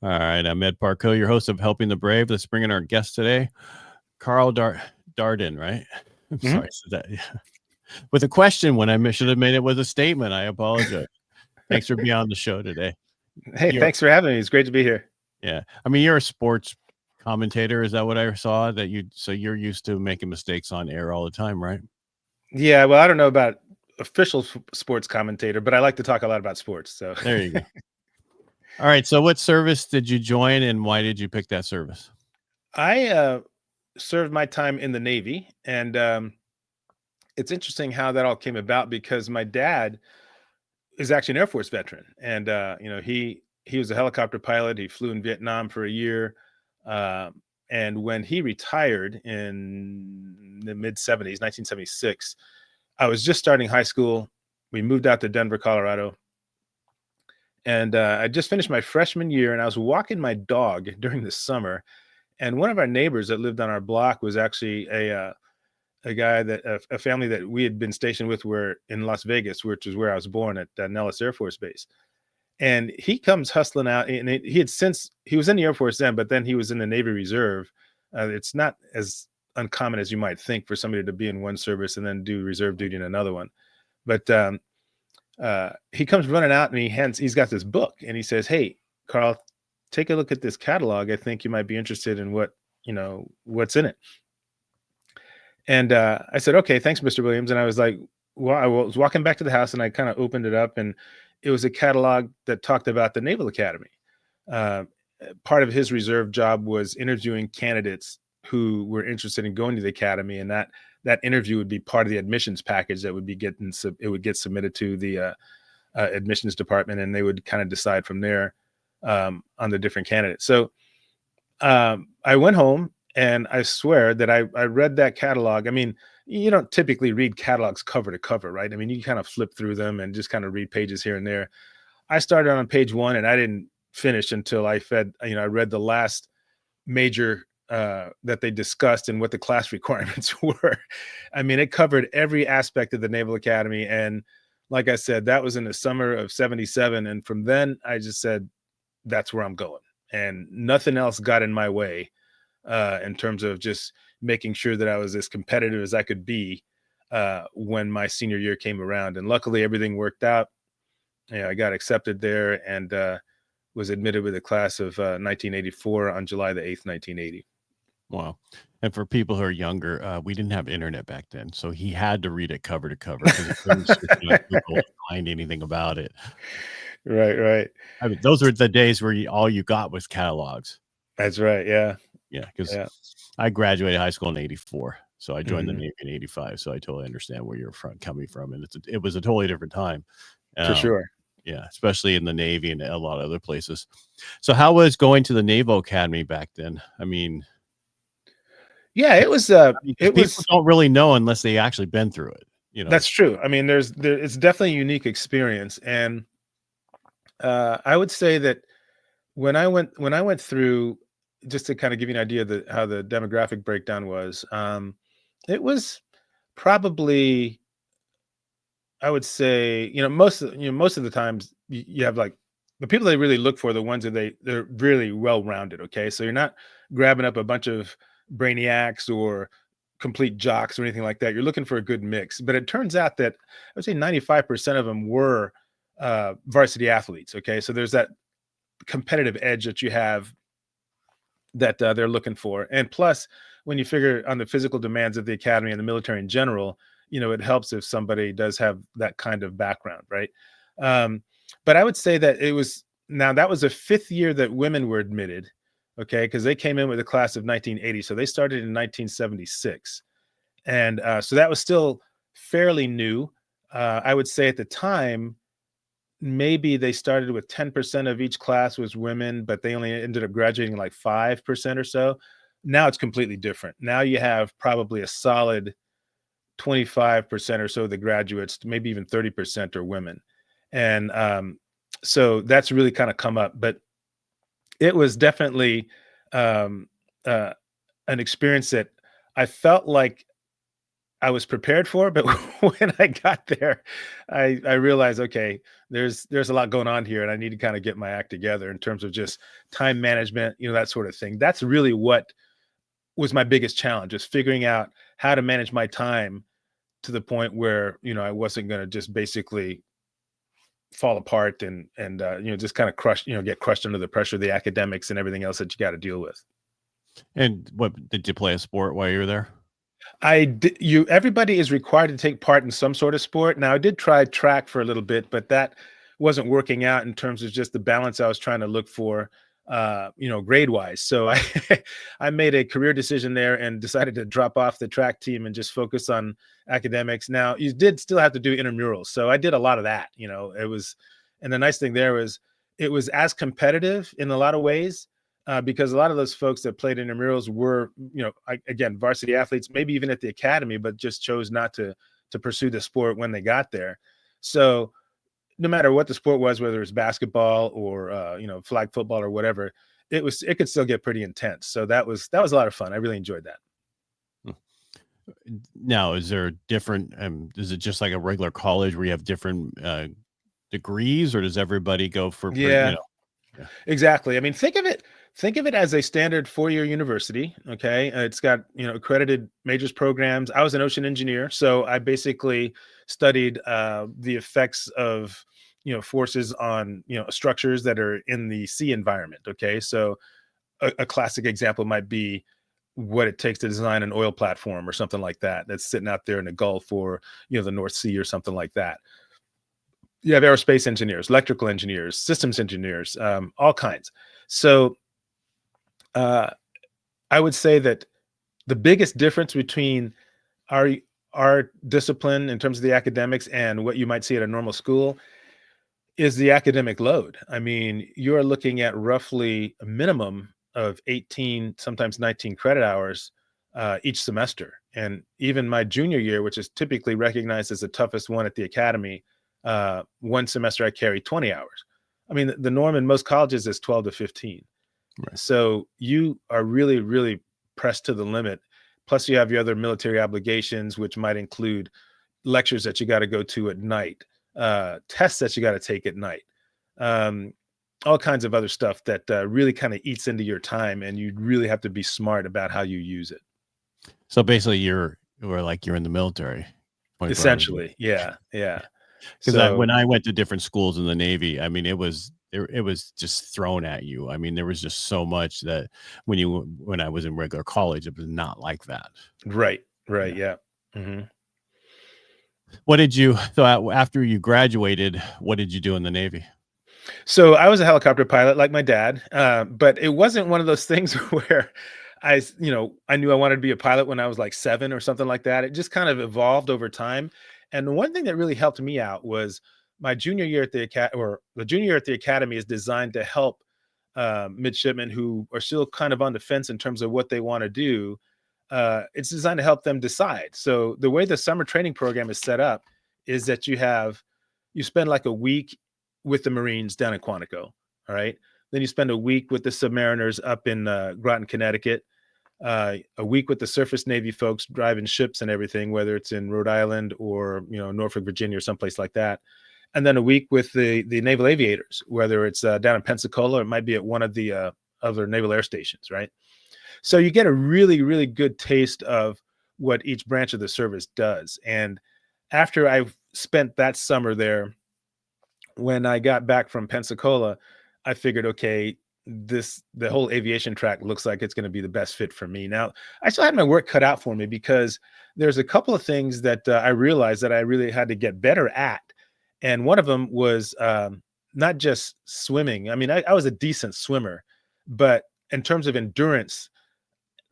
All right, I'm Ed Parcaut, your host of Helping the Brave. Let's bring in our guest today, Karl Darden, right? I'm Mhm. sorry, so that with a question when I should have made it with a statement. I apologize. Thanks for being on the show today. Hey, You're thanks for having me. It's great to be here. yeah, I mean you're a sports commentator. Is that what I saw? So you're used to making mistakes on air all the time, right? Yeah, well, I don't know about official sports commentator, but I like to talk a lot about sports. So There you go. All right, so what service did you join, and why did you pick that service? I served my time in the Navy, and it's interesting how that all came about because my dad is actually an Air Force veteran, and he was a helicopter pilot. He flew in Vietnam for a year, uh, and when he retired in the mid '70s, 1976, I was just starting high school. We moved out to Denver, Colorado, and I just finished my freshman year, and I was walking my dog during the summer, and one of our neighbors that lived on our block was actually a guy that a family that we had been stationed with were in Las Vegas, which is where I was born at Nellis Air Force Base. And he comes hustling out, and he was in the Air Force then, but then he was in the Navy Reserve. It's not as uncommon as you might think for somebody to be in one service and then do reserve duty in another one. But he comes running out and he's got this book and he says, "Hey, Karl, take a look at this catalog. I think you might be interested in what's in it." And I said, "Okay, thanks, Mr. Williams." And I was like, well, I was walking back to the house and I kind of opened it up, and it was a catalog that talked about the Naval Academy. Uh, Part of his reserve job was interviewing candidates who were interested in going to the academy, and that interview would be part of the admissions package that would be it would get submitted to the admissions department, and they would kind of decide from there on the different candidates. So I went home and I swear that I read that catalog. I mean, you don't typically read catalogs cover to cover, right? I mean, you kind of flip through them and just kind of read pages here and there. I started on page one and I didn't finish until I read the last major that they discussed and what the class requirements were. I mean, it covered every aspect of the Naval Academy. And like I said, that was in the summer of '77. And from then I just said, that's where I'm going. And nothing else got in my way in terms of just making sure that I was as competitive as I could be when my senior year came around. And luckily, everything worked out. Yeah, I got accepted there and was admitted with a class of 1984 on July the 8th, 1980. Wow. And for people who are younger, we didn't have internet back then, so he had to read it cover to cover because he couldn't search it on Google to find anything about it. Right, right. I mean, those were the days where all you got was catalogs. That's right. Yeah, Yeah, because yeah. I graduated high school in '84, so I joined the Hmm. Navy in '85. So I totally understand where you're coming from, and it was a totally different time. For Um, sure. yeah, especially in the Navy and a lot of other places. So how was going to the Naval Academy back then? I mean, Yeah, because it people was. don't really know unless they actually been through it. You know. That's true. I mean, it's definitely a unique experience, and I would say that when I went through, just to kind of give you an idea of how the demographic breakdown was, it was probably, I would say, most of the times you have like the people they really look for, the ones that they're really well rounded. Okay, so you're not grabbing up a bunch of brainiacs or complete jocks or anything like that. You're looking for a good mix. But it turns out that I would say 95% of them were varsity athletes. Okay, so there's that competitive edge that you have that they're looking for. And plus, when you figure on the physical demands of the academy and the military in general, it helps if somebody does have that kind of background, right? Um, but I would say that that was the fifth year that women were admitted, okay, because they came in with a class of 1980, so they started in 1976, and so that was still fairly new. I would say at the time maybe they started with 10% of each class was women, but they only ended up graduating like 5% or so. Now it's completely different. Now you have probably a solid 25% or so of the graduates, maybe even 30% are women. And so that's really kind of come up. But it was definitely um, uh, an experience that I felt like I was prepared for, but when I got there, I realized, okay, there's a lot going on here, and I need to kind of get my act together in terms of just time management, that sort of thing. That's really what was my biggest challenge, is figuring out how to manage my time to the point where I wasn't going to just basically fall apart and just kind of get crushed under the pressure of the academics and everything else that you got to deal with. And what did you play a sport while you were there? I did, you everybody is required to take part in some sort of sport. Now, I did try track for a little bit, but that wasn't working out in terms of just the balance I was trying to look for, grade wise. So I I made a career decision there and decided to drop off the track team and just focus on academics. Now, you did still have to do intramurals, so I did a lot of that. It was, and the nice thing there was it was as competitive in a lot of ways, because a lot of those folks that played intramurals were, again, varsity athletes, maybe even at the academy, but just chose not to pursue the sport when they got there. So no matter what the sport was, whether it's basketball or flag football or whatever, it could still get pretty intense. So that was a lot of fun. I really enjoyed that. Hmm. Now, is there different? Is it just like a regular college where you have different degrees, or does everybody go for pretty? Yeah. Yeah. Exactly. I mean, think of it as a standard 4-year university. Okay, it's got accredited majors programs. I was an ocean engineer, so I basically studied the effects of forces on structures that are in the sea environment. Okay, so a classic example might be what it takes to design an oil platform or something like that that's sitting out there in the Gulf or the North Sea or something like that. You have aerospace engineers, electrical engineers, systems engineers, all kinds. So uh, I would say that the biggest difference between our our discipline in terms of the academics and what you might see at a normal school is the academic load. I mean, you're looking at roughly a minimum of 18, sometimes 19 credit hours each semester. And even my junior year, which is typically recognized as the toughest one at the academy, one semester I carried 20 hours. I mean, the norm in most colleges is 12 to 15. Right. So you are really, really pressed to the limit. Plus, you have your other military obligations, which might include lectures that you got to go to at night, tests that you got to take at night, um, all kinds of other stuff that really kind of eats into your time, and you really have to be smart about how you use it. So basically, you're in the military 24 hours a day. Essentially, yeah, yeah. Because when So I went to different schools in the Navy, I mean, it was just thrown at you. I mean, there was just so much that when I was in regular college, it was not like that. right, right, Yeah. yeah. Hmm. What did you so after you graduated, what did you do in the Navy? So I was a helicopter pilot like my dad, but it wasn't one of those things where I knew I wanted to be a pilot when I was like 7 or something like that. It just kind of evolved over time. And the one thing that really helped me out was my junior year at the junior year at the academy is designed to help midshipmen who are still kind of on the fence in terms of what they want to do. It's designed to help them decide. So the way the summer training program is set up is that you spend like a week with the Marines down in Quantico. All right. Then you spend a week with the submariners up in Groton, Connecticut. A week with the surface Navy folks driving ships and everything, whether it's in Rhode Island or Norfolk, Virginia, or someplace like that. And then a week with the naval aviators, whether it's down in Pensacola or it might be at one of the other naval air stations, right? So you get a really, really good taste of what each branch of the service does. And after I've spent that summer there, when I got back from Pensacola, I figured, okay, the whole aviation track looks like it's going to be the best fit for me. Now, I still had my work cut out for me because there's a couple of things that I realized that I really had to get better at, and one of them was not just swimming. I mean, I was a decent swimmer, but in terms of endurance,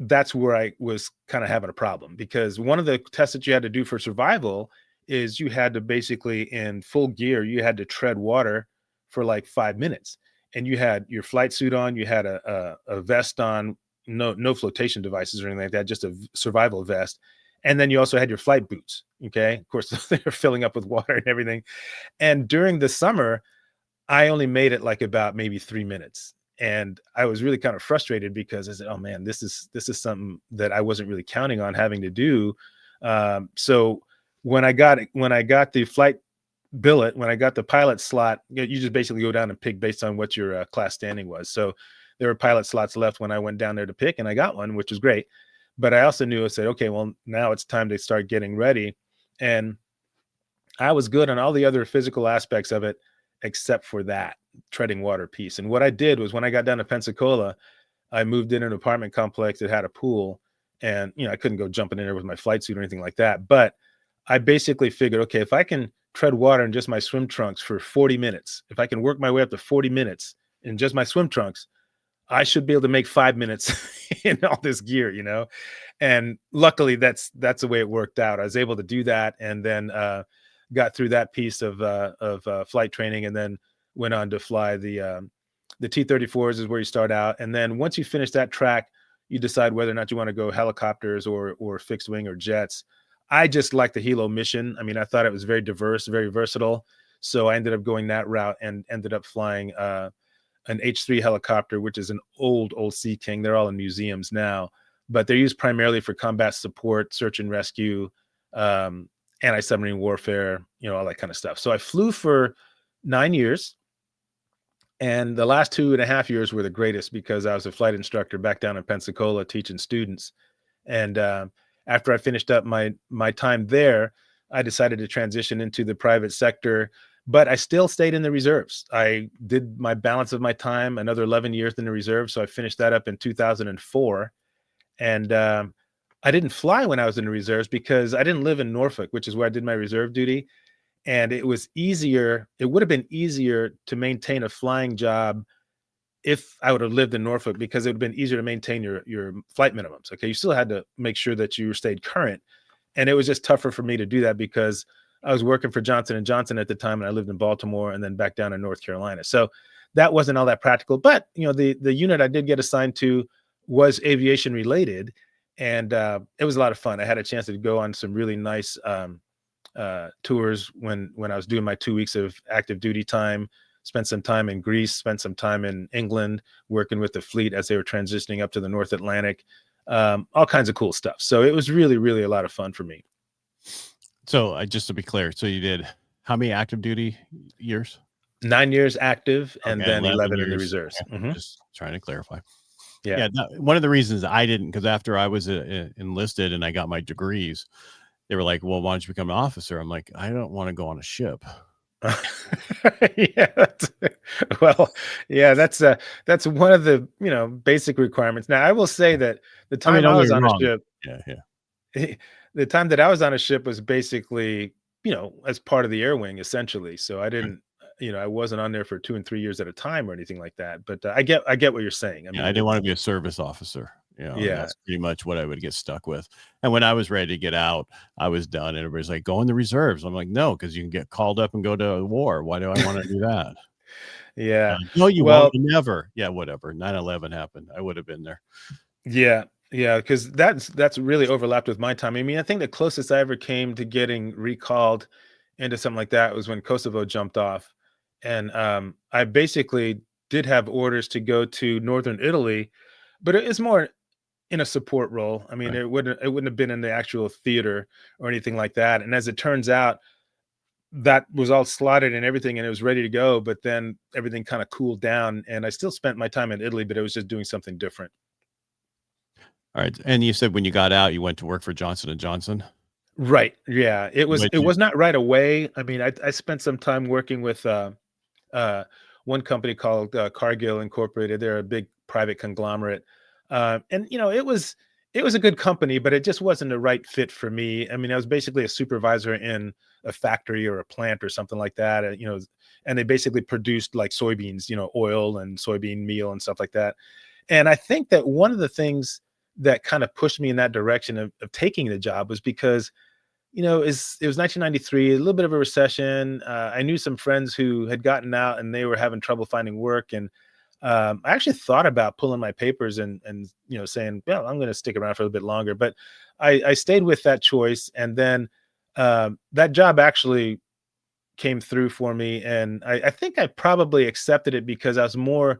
that's where I was kind of having a problem, because one of the tests that you had to do for survival is you had to basically, in full gear, you had to tread water for like 5 minutes, and you had your flight suit on, you had a vest on, no flotation devices or anything like that, just a survival vest, and then you also had your flight boots. Okay, of course they're filling up with water and everything. And during the summer, I only made it like about maybe 3 minutes. And I was really kind of frustrated because I said, oh man, this is something that I wasn't really counting on having to do. So when I got the flight billet, when I got the pilot slot, you just basically go down and pick based on what your class standing was. So there were pilot slots left when I went down there to pick, and I got one, which was great. But I also knew, I said, okay, well, now it's time to start getting ready. And I was good on all the other physical aspects of it, except for that treading water piece. And what I did was when I got down to Pensacola, I moved in an apartment complex that had a pool, and I couldn't go jumping in there with my flight suit or anything like that. But I basically figured, okay, if I can tread water in just my swim trunks for 40 minutes, if I can work my way up to 40 minutes in just my swim trunks, I should be able to make 5 minutes in all this gear. And luckily that's the way it worked out. I was able to do that, and then got through that piece of flight training, and then went on to fly the T-34s is where you start out. And then once you finish that track, you decide whether or not you want to go helicopters or fixed wing or jets. I just like the helo mission. I mean, I thought it was very diverse, very versatile. So I ended up going that route and ended up flying an H-3 helicopter, which is an old Sea King. They're all in museums now, but they're used primarily for combat support, search and rescue, anti-submarine warfare, all that kind of stuff. So I flew for 9 years. And the last 2.5 years were the greatest because I was a flight instructor back down in Pensacola teaching students. And after I finished up my time there, I decided to transition into the private sector, but I still stayed in the reserves. I did my balance of my time, another 11 years in the reserves. So I finished that up in 2004. And I didn't fly when I was in the reserves because I didn't live in Norfolk, which is where I did my reserve duty. And it would have been easier to maintain a flying job if I would have lived in Norfolk, because it would have been easier to maintain your flight minimums. Okay. You still had to make sure that you stayed current. And it was just tougher for me to do that because I was working for Johnson and Johnson at the time, and I lived in Baltimore and then back down in North Carolina. So that wasn't all that practical. But the unit I did get assigned to was aviation related, and it was a lot of fun. I had a chance to go on some really nice tours when I was doing my 2 weeks of active duty time. Spent some time in Greece, spent some time in England, working with the fleet as they were transitioning up to the North Atlantic. All kinds of cool stuff. So it was really, really a lot of fun for me. So just to be clear, so you did how many active duty years? 9 years active, and Okay, then 11 in the years. reserves. Okay. Just trying to clarify. Yeah. Yeah, one of the reasons I didn't, because after I was enlisted and I got my degrees, they were like, "Well, why don't you become an officer?" I'm like, "I don't want to go on a ship." Yeah. Well, yeah, that's one of the basic requirements. Now, I will say that the I mean, time don't I get was me on a wrong. ship, Yeah, yeah. the time that I was on a ship was basically, as part of the air wing, essentially. So I Right. didn't, I wasn't on there for 2 and 3 years at a time or anything like that. But I get what you're saying. I Yeah, I mean, didn't want to it's be a service officer. yeah, That's pretty much what I would get stuck with. And when I was ready to get out, I was done. And everybody's like, "Go in the reserves." I'm like, "No, because you can get called up and go to war. Why do I want to do that?" yeah. No, you won't. Well, You never. Yeah, whatever. 9/11 happened. I would have been there. yeah, yeah, because that's really overlapped with my time. I mean, I think the closest I ever came to getting recalled into something like that was when Kosovo jumped off, and I basically did have orders to go to northern Italy, but it is more in a support role. I mean, Right. it wouldn't have been in the actual theater or anything like that. And as it turns out, that was all slotted and everything, and it was ready to go. But then everything kind of cooled down, and I still spent my time in Italy, but it was just doing something different. All right. And you said when you got out, you went to work for Johnson and Johnson. Right. Yeah. It was What'd it you was not right away. I mean, I spent some time working with uh one company called Cargill Incorporated. They're a big private conglomerate. And it was a good company, but it just wasn't the right fit for me. I mean, I was basically a supervisor in a factory or a plant or something like that. And they basically produced like soybeans, oil and soybean meal and stuff like that. And I think that one of the things that kind of pushed me in that direction of taking the job was because it was 1993, a little bit of a recession. I knew some friends who had gotten out and they were having trouble finding work, and I actually thought about pulling my papers and saying, "Well, I'm going to stick around for a little bit longer." But I stayed with that choice, and then that job actually came through for me, and I think I probably accepted it because I was more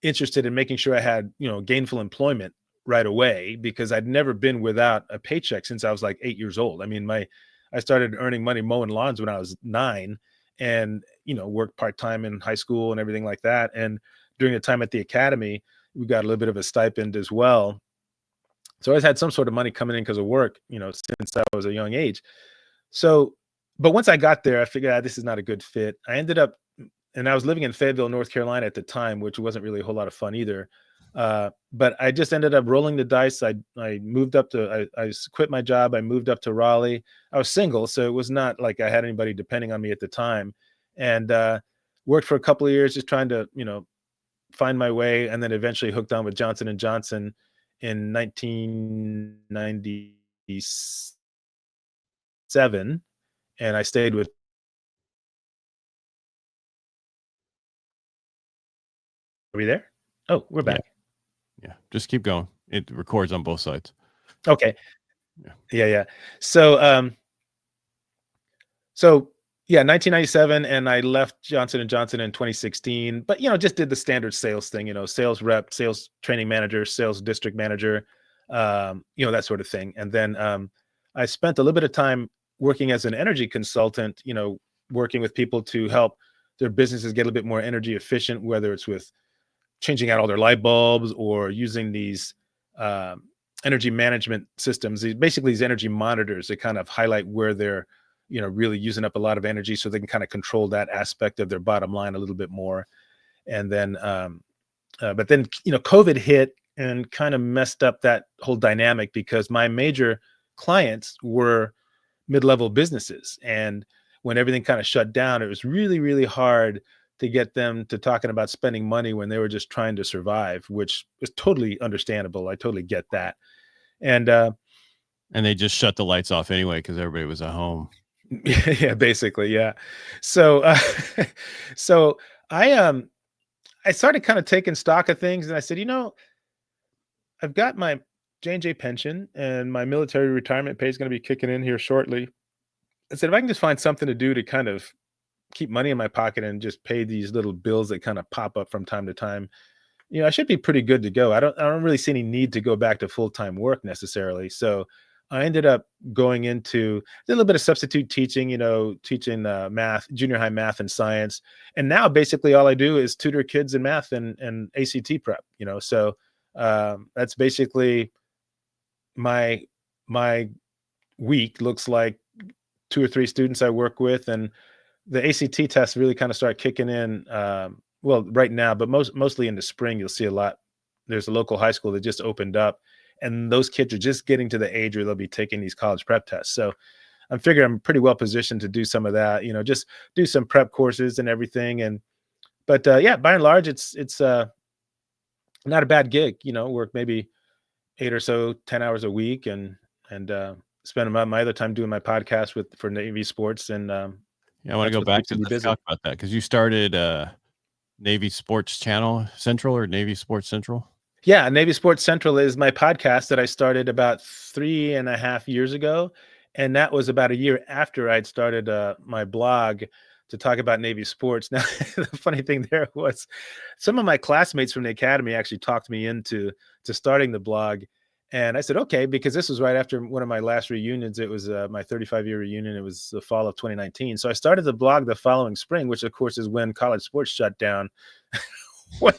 interested in making sure I had gainful employment right away because I'd never been without a paycheck since I was like 8 years old. I mean, I started earning money mowing lawns when I was 9, and worked part-time in high school and everything like that. And during the time at the academy, we got a little bit of a stipend as well. So I always had some sort of money coming in because of work, since I was a young age. So, but once I got there, I figured this is not a good fit. I ended up, and I was living in Fayetteville, North Carolina at the time, which wasn't really a whole lot of fun either. But I just ended up rolling the dice. I moved up to, quit my job. I moved up to Raleigh. I was single, so it was not like I had anybody depending on me at the time, and worked for a couple of years just trying to, find my way, and then eventually hooked on with Johnson and Johnson in 1997, and I stayed with. Are we there? Oh, we're Yeah. back. Yeah. Just keep going. It records on both sides. Okay. Yeah. Yeah. So yeah, 1997, and I left Johnson and Johnson in 2016. But just did the standard sales thing. Sales rep, sales training manager, sales district manager, that sort of thing. And then I spent a little bit of time working as an energy consultant. Working with people to help their businesses get a little bit more energy efficient, whether it's with changing out all their light bulbs or using these energy management systems, basically these energy monitors that kind of highlight where they're, really using up a lot of energy so they can kind of control that aspect of their bottom line a little bit more. And then, but then, COVID hit and kind of messed up that whole dynamic because my major clients were mid-level businesses. And when everything kind of shut down, it was really, really hard to get them to talking about spending money when they were just trying to survive, which is totally understandable. I totally get that. And And they just shut the lights off anyway because everybody was at home. yeah, basically, yeah. So, so I started kind of taking stock of things, and I said, I've got my J&J pension, and my military retirement pay is going to be kicking in here shortly. I said, if I can just find something to do to kind of keep money in my pocket and just pay these little bills that kind of pop up from time to time, I should be pretty good to go. I don't really see any need to go back to full-time work necessarily. So I ended up going into a little bit of substitute teaching, teaching math, junior high math and science. And now basically all I do is tutor kids in math and ACT prep, so that's basically my week looks like 2 or 3 students I work with, and the ACT tests really kind of start kicking in. Well, right now, but mostly in the spring, you'll see a lot. There's a local high school that just opened up, and those kids are just getting to the age where they'll be taking these college prep tests. So I'm figuring I'm pretty well positioned to do some of that. Just do some prep courses and everything. And but yeah, by and large, it's not a bad gig. Work maybe 8 or so, 10 hours a week, and spend my other time doing my podcast for Navy Sports, and Yeah, I want to that's go what back keeps to me let's busy. talk about that because you started Navy Sports Channel Central or Navy Sports Central. Yeah, Navy Sports Central is my podcast that I started about 3.5 years ago, and that was about a year after I'd started my blog to talk about Navy sports. Now, the funny thing there was some of my classmates from the academy actually talked me into starting the blog, and I said okay because this was right after one of my last reunions. It was my 35-year reunion. It was the fall of 2019, so I started the blog the following spring, which of course is when college sports shut down. when,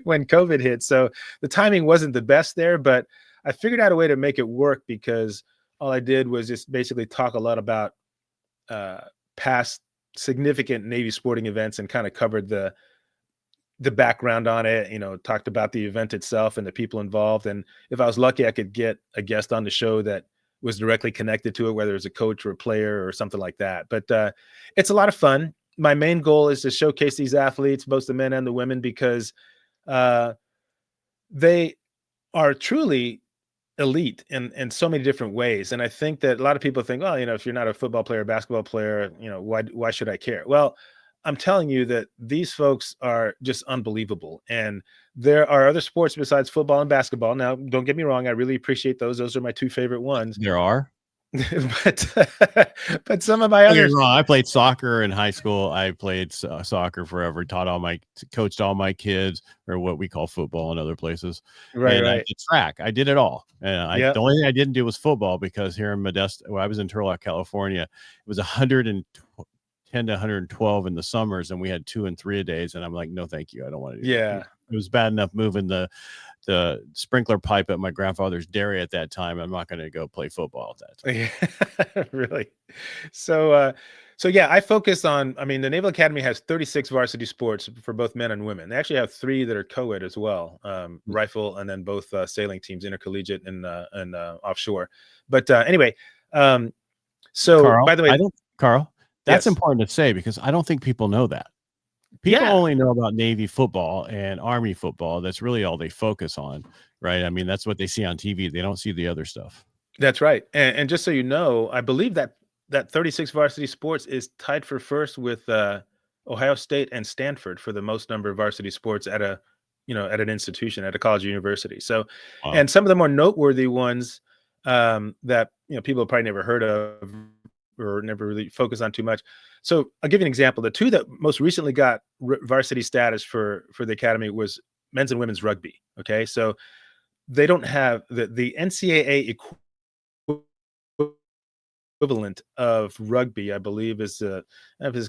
when COVID hit. So the timing wasn't the best there, but I figured out a way to make it work because all I did was just basically talk a lot about uh, past significant Navy sporting events and kind of covered the background on it. Talked about the event itself and the people involved. And if I was lucky, I could get a guest on the show that was directly connected to it, whether it's a coach or a player or something like that. But it's a lot of fun. My main goal is to showcase these athletes, both the men and the women, because uh, they are truly elite in so many different ways. And I think that a lot of people think, well, if you're not a football player, basketball player, why should I care? Well, I'm telling you that these folks are just unbelievable. And there are other sports besides football and basketball. Now, don't get me wrong, I really appreciate those. Those are my 2 favorite ones. There are. but some of my Don't get me others, wrong. I played soccer in high school. I played soccer forever. Coached all my kids, or what we call football in other places. right, And I right, did track. I did it all. And yeah, the only thing I didn't do was football, because here in Modesto, well, I was in Turlock, California. It was 110 to 112 in the summers, and we had 2 and 3 a days. And I'm like, no, thank you. I don't want to do that. yeah, It was bad enough moving the sprinkler pipe at my grandfather's dairy at that time. I'm not going to go play football at that time. yeah, really. So, so yeah, I focus on. I mean, the Naval Academy has 36 varsity sports for both men and women. They actually have 3 that are co-ed as well, rifle, and then both sailing teams, intercollegiate and offshore. But anyway, um, so Carl, by the way, Carl, that's yes, important to say, because I don't think people know that. People yeah, only know about Navy football and Army football. That's really all they focus on, right? I mean, that's what they see on TV. They don't see the other stuff. that's right. And just so you know, I believe that 36 varsity sports is tied for first with Ohio State and Stanford for the most number of varsity sports at a, at an institution, at a college or university. So, Wow. and some of the more noteworthy ones that people have probably never heard of or never really focused on too much. So I'll give you an example. The two that most recently got varsity status for the academy was men's and women's rugby. Okay, so they don't have the NCAA equivalent of rugby, I believe, is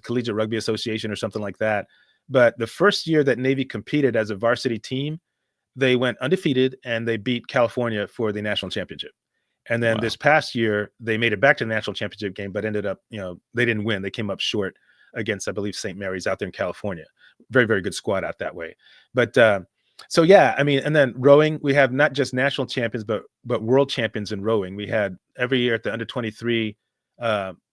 Collegiate Rugby Association or something like that. But the first year that Navy competed as a varsity team, they went undefeated and they beat California for the national championship. And then Wow. this past year, they made it back to the national championship game, but ended up, they didn't win. They came up short against, I believe, St. Mary's out there in California. Very, very good squad out that way. But so yeah, I mean, and then rowing, we have not just national champions, but world champions in rowing. We had every year at the under 23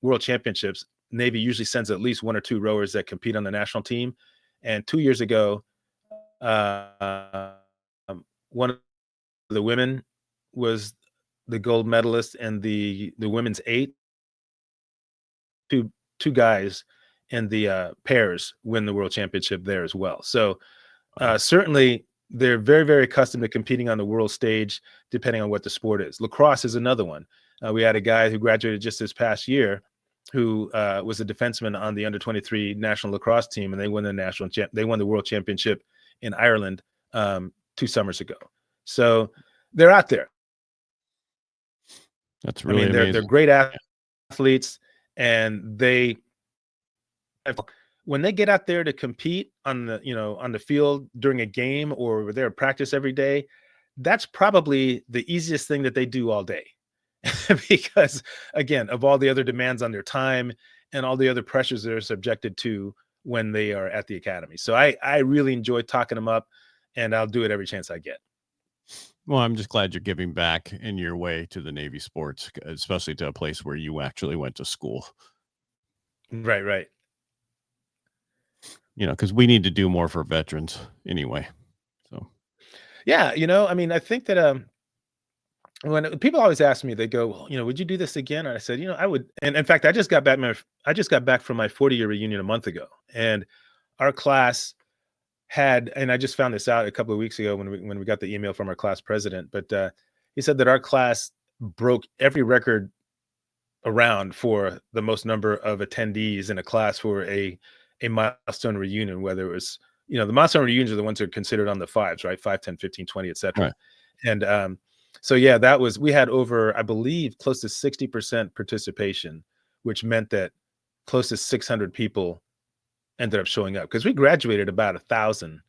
world championships, Navy usually sends at least 1 or 2 rowers that compete on the national team. And 2 years ago, uh, one of the women was the gold medalist, and the women's 8, two guys in the pairs win the world championship there as well. So Wow. certainly they're very, very accustomed to competing on the world stage, depending on what the sport is. Lacrosse is another one. We had a guy who graduated just this past year who was a defenseman on the under 23 national lacrosse team, and they won they won the world championship in Ireland 2 summers ago. So they're out there. That's I really mean, they're amazing. great Yeah. athletes, and when they get out there to compete on the field during a game, or they're at practice every day, that's probably the easiest thing that they do all day. Because again, of all the other demands on their time and all the other pressures they're subjected to when they are at the academy. So I really enjoy talking them up, and I'll do it every chance I get. Well, I'm just glad you're giving back in your way to the Navy sports, especially to a place where you actually went to school. Right, right. Because we need to do more for veterans anyway. So, Yeah, I mean, I think that when people always ask me, they go, "Well, would you do this again?" And I said, I would. And in fact, I just got back from my 40-year reunion a month ago, and our class had, and I just found this out a couple of weeks ago when we got the email from our class president, but he said that our class broke every record around for the most number of attendees in a class for a milestone reunion, whether it was, the milestone reunions are the ones that are considered on the fives, right? 5, 10, 15, 20, etc. right. And so yeah, we had over, I believe, close to 60% participation, which meant that close to 600 people ended up showing up, because we graduated about 1,000,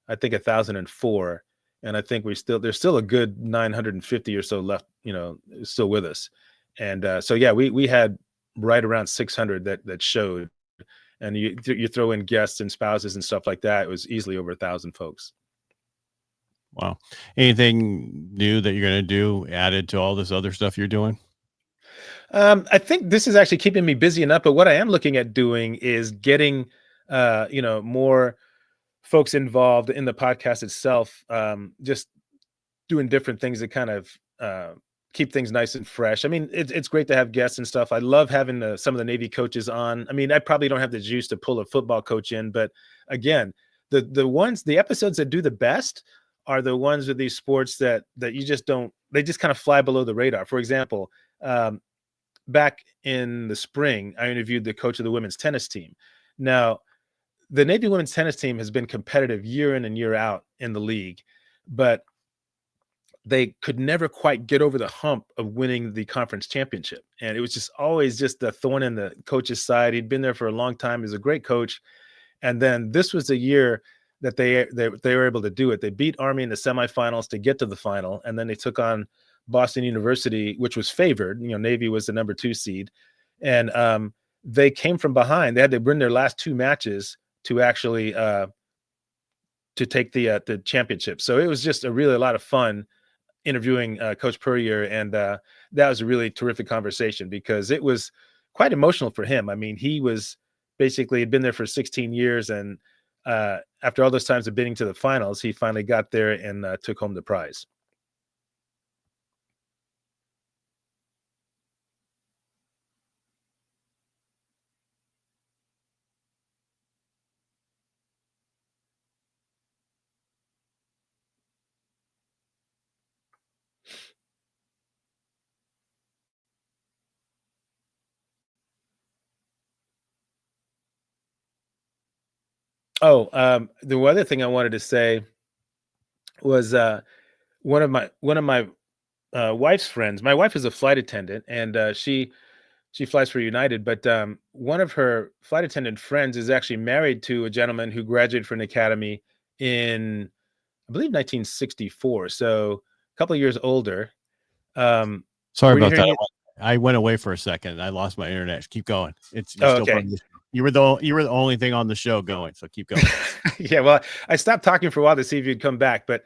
I think 1,004, and I think there's still a good 950 or so left, still with us. And so yeah, we had right around 600 that showed, and you throw in guests and spouses and stuff like that, it was easily over 1,000 folks. Wow. Anything new that you're going to do added to all this other stuff you're doing? I think this is actually keeping me busy enough, but what I am looking at doing is getting more folks involved in the podcast itself, just doing different things to kind of keep things nice and fresh. I mean, it's great to have guests and stuff. I love having some of the Navy coaches on. I mean, I probably don't have the juice to pull a football coach in, but again, the episodes that do the best are the ones with these sports that you just don't. They just kind of fly below the radar. For example, um, back in the spring, I interviewed the coach of the women's tennis team. Now, the Navy women's tennis team has been competitive year in and year out in the league, but they could never quite get over the hump of winning the conference championship. And it was just always just a thorn in the coach's side. He'd been there for a long time. He's a great coach. And then this was the year that they were able to do it. They beat Army in the semifinals to get to the final, and then they took on Boston University, which was favored. Navy was the number 2 seed, and they came from behind. They had to win their last 2 matches to actually to take the championship. So it was just a lot of fun interviewing Coach Puryear, and that was a really terrific conversation because it was quite emotional for him. I mean, he was basically had been there for 16 years, and after all those times of bidding to the finals, he finally got there and took home the prize. Oh, the other thing I wanted to say was one of my wife's friends. My wife is a flight attendant, and she flies for United. But one of her flight attendant friends is actually married to a gentleman who graduated from an academy in, I believe, 1964. So a couple of years older. Sorry Were you about that. hearing it? I went away for a second. I lost my internet. Keep going. You're Oh, still okay. part of the show. You were the only thing on the show going. So keep going. Yeah. Well, I stopped talking for a while to see if you'd come back, but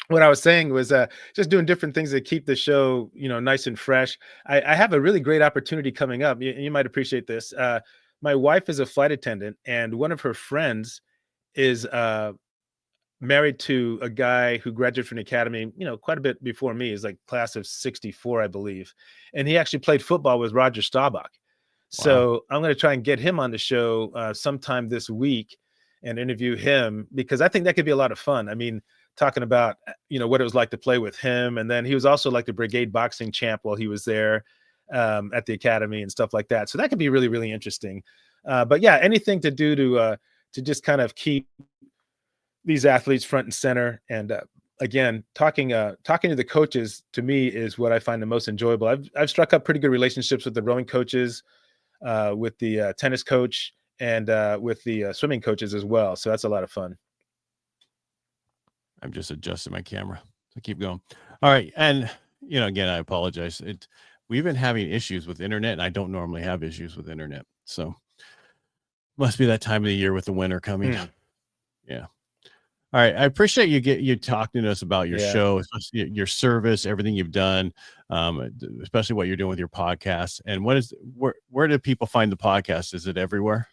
what I was saying was just doing different things to keep the show, nice and fresh. I have a really great opportunity coming up. You might appreciate this. My wife is a flight attendant, and one of her friends is married to a guy who graduated from the academy, quite a bit before me. Is like class of '64, I believe, and he actually played football with Roger Staubach. Wow. So I'm going to try and get him on the show sometime this week and interview him, because I think that could be a lot of fun. I mean, talking about what it was like to play with him, and then he was also like the brigade boxing champ while he was there at the academy and stuff like that. So that could be really, really interesting. But yeah, anything to do to just kind of keep these athletes front and center. And again, talking to the coaches, to me, is what I find the most enjoyable. I've struck up pretty good relationships with the rowing coaches, with the tennis coach, and with the swimming coaches as well. So that's a lot of fun. I'm just adjusting my camera. So keep going. All right. And, again, I apologize. We've been having issues with internet, and I don't normally have issues with internet. So must be that time of the year with the winter coming. Yeah. All right. I appreciate you talking to us about your show, especially your service, everything you've done, especially what you're doing with your podcast. And where do people find the podcast? Is it everywhere?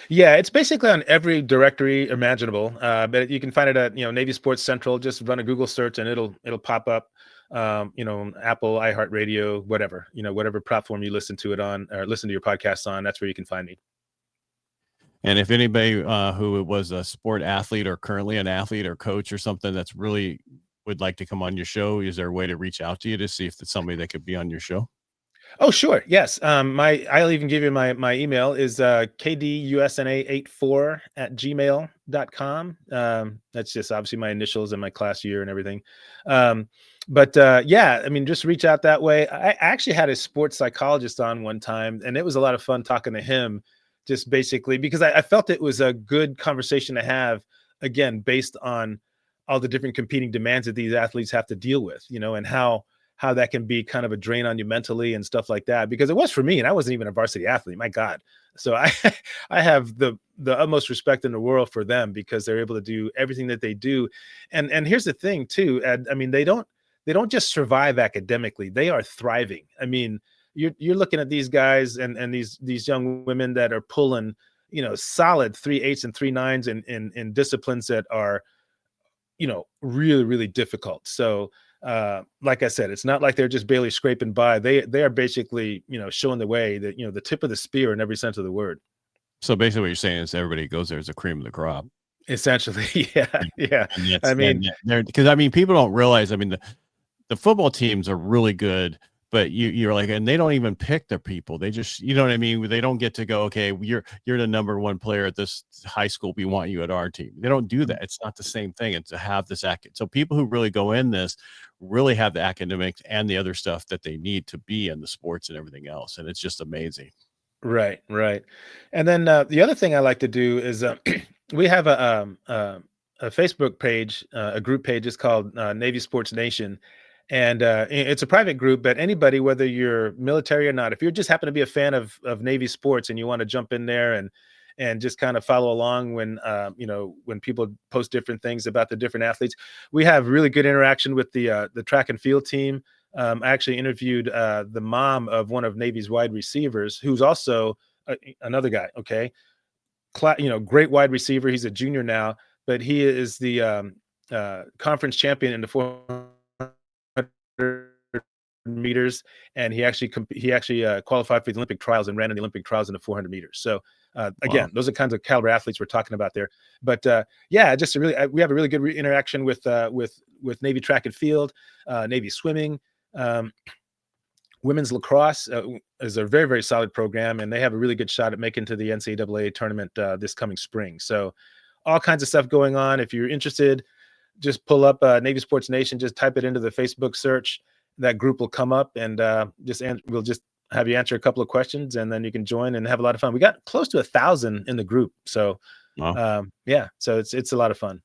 Yeah, it's basically on every directory imaginable. But you can find it at Navy Sports Central. Just run a Google search and it'll pop up. Apple, iHeartRadio, whatever whatever platform you listen to it on or listen to your podcast on. That's where you can find me. And if anybody who was a sport athlete or currently an athlete or coach or something that's really would like to come on your show, is there a way to reach out to you to see if it's somebody that could be on your show? Oh, sure. Yes. I'll even give you my email is kdusna84@gmail.com. That's just obviously my initials and my class year and everything. But yeah, I mean, just reach out that way. I actually had a sports psychologist on one time, and it was a lot of fun talking to him, just basically because I felt it was a good conversation to have, again, based on all the different competing demands that these athletes have to deal with, and how that can be kind of a drain on you mentally and stuff like that, because it was for me, and I wasn't even a varsity athlete, my God. So I I have the utmost respect in the world for them, because they're able to do everything that they do. And here's the thing too, Ed, I mean, they don't just survive academically, they are thriving. I mean, you're looking at these guys and these young women that are pulling, solid 3.8s and 3.9s in disciplines that are, really, really difficult. So like I said, it's not like they're just barely scraping by. They are basically, showing the way, that, the tip of the spear in every sense of the word. So basically what you're saying is everybody goes there as a cream of the crop. Essentially. Yeah. And I mean, because people don't realize, I mean, the football teams are really good, but you're like, and they don't even pick their people. They just, you know what I mean? They don't get to go, okay, you're the number one player at this high school. We want you at our team. They don't do that. It's not the same thing. And to have this so people who really go in this really have the academics and the other stuff that they need to be in the sports and everything else. And it's just amazing. Right, right. And then the other thing I like to do is we have a Facebook page, a group page. It's called Navy Sports Nation, and it's a private group. But anybody, whether you're military or not, if you just happen to be a fan of Navy sports and you want to jump in there and just kind of follow along when when people post different things about the different athletes, we have really good interaction with the track and field team. I actually interviewed the mom of one of Navy's wide receivers, who's also another guy. Okay, great wide receiver. He's a junior now, but he is the conference champion in the 400 meters, and he actually qualified for the Olympic trials and ran in the Olympic trials in the 400 meters. So again, Wow. those are kinds of caliber athletes we're talking about there. But yeah, just we have a really good interaction with Navy track and field, Navy swimming. Um, Women's lacrosse is a very, very solid program, and they have a really good shot at making to the NCAA tournament this coming spring. So all kinds of stuff going on. If you're interested, just pull up Navy Sports Nation, just type it into the Facebook search. That group will come up, and we'll just have you answer a couple of questions, and then you can join and have a lot of fun. We got close to 1,000 in the group. So Wow. yeah, so it's a lot of fun.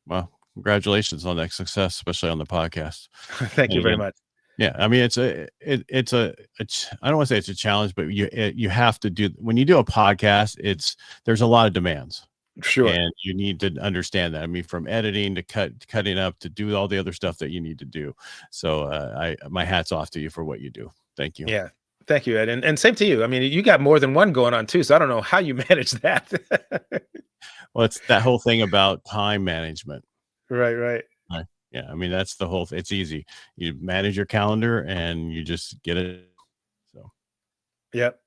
Well, congratulations on that success, especially on the podcast. Thank And you very again, much. yeah, I mean, I don't want to say it's a challenge, but you have to do, when you do a podcast, there's a lot of demands, Sure. and you need to understand that. I mean, from editing to cutting up to do all the other stuff that you need to do. So my hat's off to you for what you do. Thank you. Yeah. Thank you, Ed. And same to you. I mean, you got more than one going on too, so I don't know how you manage that. Well, it's that whole thing about time management. Right, right. Right. Yeah, I mean, that's the whole it's easy. You manage your calendar and you just get it. So, Yep.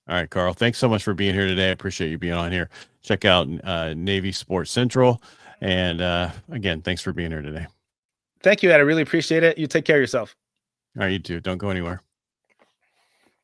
all right, Carl, thanks so much for being here today. I appreciate you being on here. Check out Navy Sports Central. And again, thanks for being here today. Thank you, Ed. I really appreciate it. You take care of yourself. All right, you too. Don't go anywhere.